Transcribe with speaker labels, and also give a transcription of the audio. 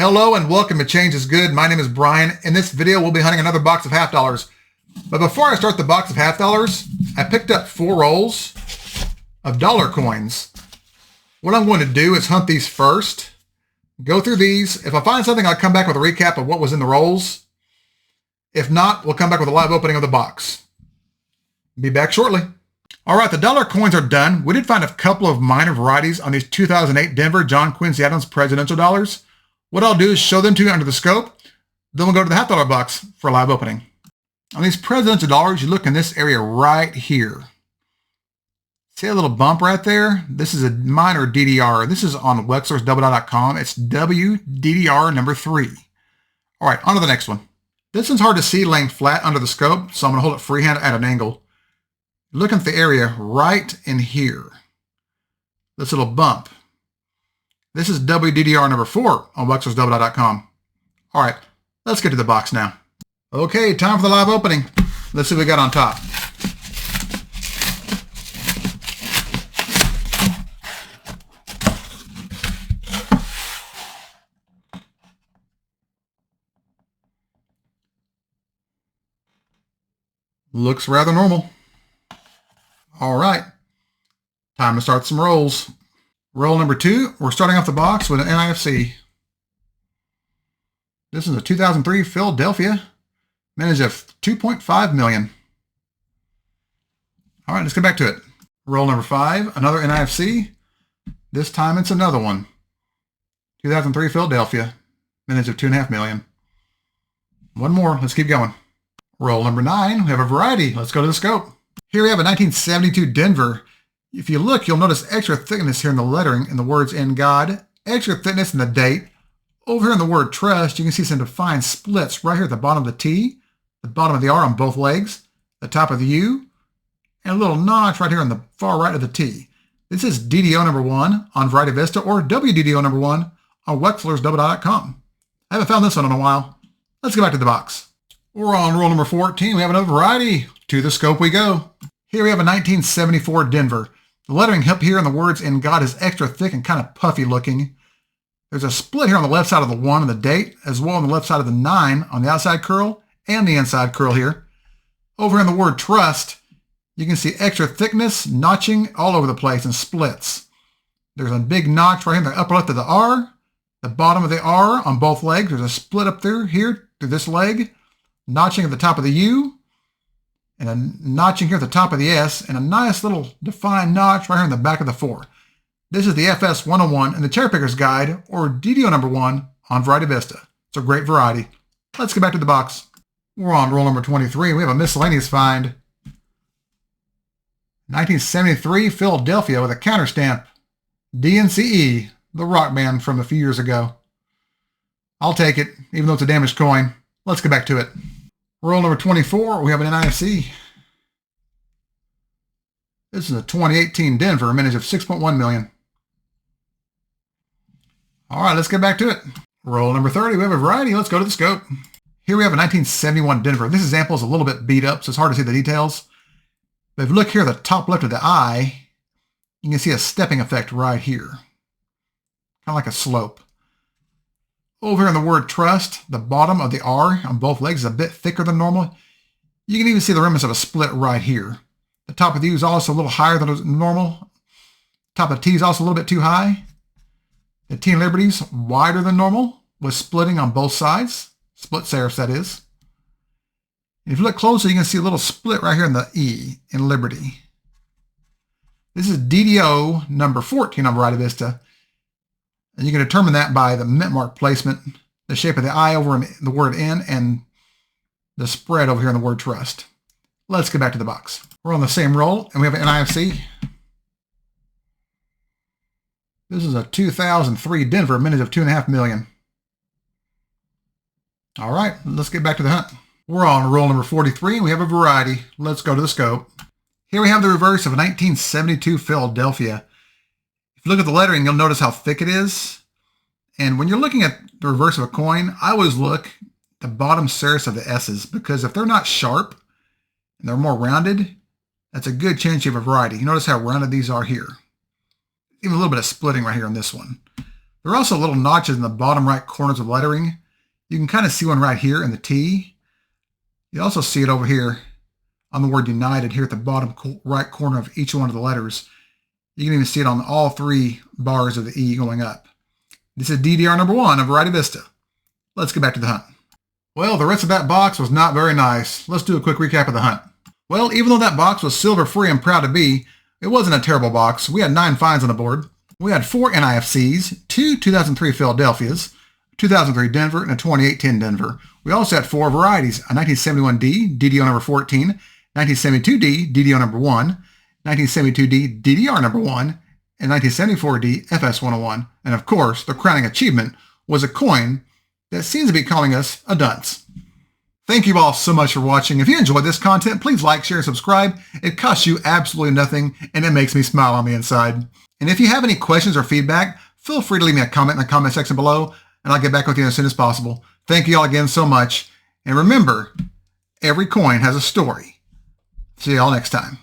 Speaker 1: Hello and welcome to Change is Good. My name is Brian. In this video, we'll be hunting another box of half dollars. But before I start the box of half dollars, I picked up 4 rolls of dollar coins. What I'm going to do is hunt these first, go through these. If I find something, I'll come back with a recap of what was in the rolls. If not, we'll come back with a live opening of the box. Be back shortly. All right, the dollar coins are done. We did find a couple of minor varieties on these 2008 Denver John Quincy Adams presidential dollars. What I'll do is show them to you under the scope. Then we'll go to the half dollar box for a live opening. On these presidential dollars, you look in this area right here. See a little bump right there? This is a minor DDR. This is on wexlersdouble.com. It's WDDR number 3. All right, on to the next one. This one's hard to see laying flat under the scope, so I'm going to hold it freehand at an angle. Look at the area right in here. This little bump. This is WDDR number 4 on wexlersdouble.com. All right, let's get to the box now. Okay, time for the live opening. Let's see what we got on top. Looks rather normal. All right, time to start some rolls. Roll number 2, we're starting off the box with an NIFC. This is a 2003 Philadelphia, managed of 2.5 million. All right, let's get back to it. Roll number 5, another NIFC. This time it's another one. 2003 Philadelphia, managed of 2.5 million. One more, let's keep going. Roll number 9, we have a variety. Let's go to the scope. Here we have a 1972 Denver. If you look, you'll notice extra thickness here in the lettering in the words "in God," extra thickness in the date. Over here in the word "trust," you can see some defined splits right here at the bottom of the T, the bottom of the R on both legs, the top of the U, and a little notch right here on the far right of the T. This is DDO number 1 on Variety Vista or WDDO number 1 on wexlersdouble.com. I haven't found this one in a while. Let's get back to the box. We're on roll number 14. We have another variety. To the scope we go. Here we have a 1974 Denver. The lettering up here in the words "in God" is extra thick and kind of puffy looking. There's a split here on the left side of the 1 and the date, as well on the left side of the 9 on the outside curl and the inside curl here. Over in the word "trust," you can see extra thickness, notching all over the place and splits. There's a big notch right here in the upper left of the R, the bottom of the R on both legs. There's a split up through here through this leg, notching at the top of the U, and a notching here at the top of the S, and a nice little defined notch right here in the back of the 4. This is the FS 101 in the Cherry Picker's Guide, or DDO number 1 on Variety Vista. It's a great variety. Let's get back to the box. We're on roll number 23. We have a miscellaneous find. 1973 Philadelphia with a counter stamp. DNCE, the rock band from a few years ago. I'll take it, even though it's a damaged coin. Let's get back to it. Roll number 24, we have an NIFC. This is a 2018 Denver, managed of 6.1 million. All right, let's get back to it. Roll number 30, we have a variety. Let's go to the scope. Here we have a 1971 Denver. This example is a little bit beat up, so it's hard to see the details. But if you look here at the top left of the eye, you can see a stepping effect right here. Kind of like a slope. Over here in the word "trust," the bottom of the R on both legs is a bit thicker than normal. You can even see the remnants of a split right here. The top of the U is also a little higher than normal. Top of the T is also a little bit too high. The T and Liberty's wider than normal with splitting on both sides. Split serifs, that is. And if you look closer, you can see a little split right here in the E in Liberty. This is DDO number 14 on Variety Vista. And you can determine that by the mint mark placement, the shape of the I over in the word "in," and the spread over here in the word "trust." Let's get back to the box. We're on the same roll, and we have an NIFC. This is a 2003 Denver, minute of 2.5 million. All right, let's get back to the hunt. We're on roll number 43, and we have a variety. Let's go to the scope. Here we have the reverse of a 1972 Philadelphia. If you look at the lettering, you'll notice how thick it is. And when you're looking at the reverse of a coin, I always look at the bottom serifs of the S's, because if they're not sharp and they're more rounded, that's a good chance you have a variety. You notice how rounded these are here. Even a little bit of splitting right here on this one. There are also little notches in the bottom right corners of lettering. You can kind of see one right here in the T. You also see it over here on the word United here at the bottom right corner of each one of the letters. You can even see it on all 3 bars of the E going up. This is DDR number 1 of Variety Vista. Let's get back to the hunt. Well, the rest of that box was not very nice. Let's do a quick recap of the hunt. Well, even though that box was silver-free and proud to be, it wasn't a terrible box. We had 9 finds on the board. We had 4 NIFCs, 2 2003 Philadelphias, 2003 Denver, and a 2810 Denver. We also had 4 varieties, a 1971D, DDO number 14, 1972D, DDO number 1, 1972D, DDR number 1, and 1974D, FS101. And of course, the crowning achievement was a coin that seems to be calling us a dunce. Thank you all so much for watching. If you enjoyed this content, please like, share, and subscribe. It costs you absolutely nothing, and it makes me smile on the inside. And if you have any questions or feedback, feel free to leave me a comment in the comment section below, and I'll get back with you as soon as possible. Thank you all again so much. And remember, every coin has a story. See you all next time.